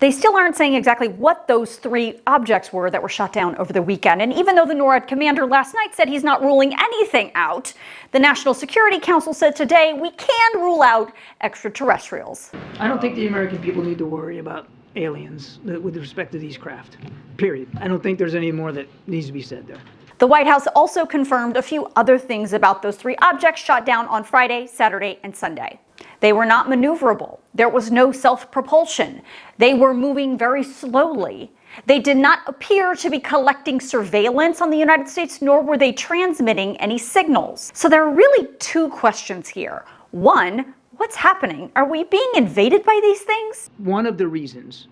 They still aren't saying exactly what those 3 objects were that were shot down over the weekend. And even though the NORAD commander last night said he's not ruling anything out, the National Security Council said today we can rule out extraterrestrials. I don't think the American people need to worry about aliens with respect to these craft, period. I don't think there's any more that needs to be said there. The White House also confirmed a few other things about those 3 objects shot down on Friday, Saturday, and Sunday. They were not maneuverable. There was no self-propulsion. They were moving very slowly. They did not appear to be collecting surveillance on the United States, nor were they transmitting any signals. So there are really 2 questions here. One, what's happening? Are we being invaded by these things? One of the reasons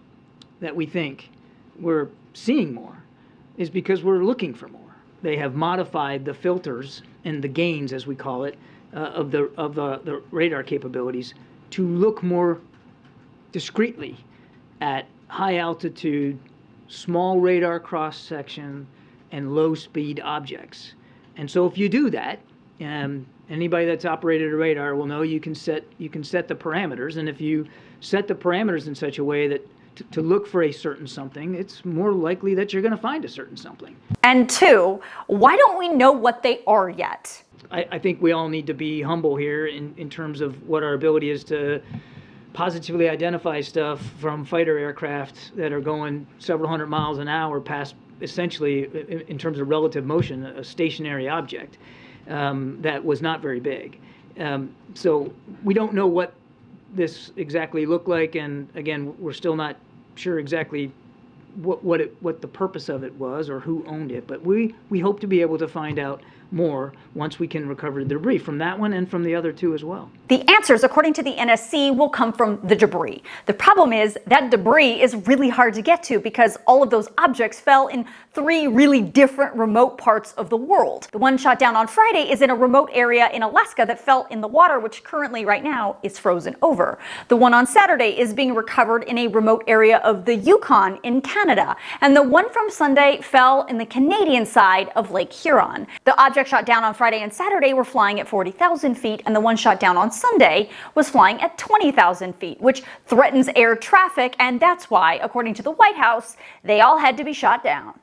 that we think we're seeing more is because we're looking for more. They have modified the filters and the gains, as we call it, of the radar capabilities to look more discreetly at high altitude, small radar cross section, and low speed objects. And so if you do that, anybody that's operated a radar will know you can set the parameters, and if you set the parameters in such a way that to look for a certain something, it's more likely that you're going to find a certain something. And 2, why don't we know what they are yet? I think we all need to be humble here in terms of what our ability is to positively identify stuff from fighter aircraft that are going several hundred miles an hour past, essentially, in terms of relative motion, a stationary object that was not very big. So we don't know what this exactly looked like, and again, we're still not sure exactly what the purpose of it was or who owned it, but we hope to be able to find out more once we can recover the debris from that one and from the other 2 as well. The answers, according to the NSC, will come from the debris. The problem is that debris is really hard to get to because all of those objects fell in 3 really different remote parts of the world. The one shot down on Friday is in a remote area in Alaska that fell in the water, which currently right now is frozen over. The one on Saturday is being recovered in a remote area of the Yukon in Canada. And the one from Sunday fell in the Canadian side of Lake Huron. The objects shot down on Friday and Saturday were flying at 40,000 feet, and the one shot down on Sunday was flying at 20,000 feet, which threatens air traffic, and that's why, according to the White House, they all had to be shot down.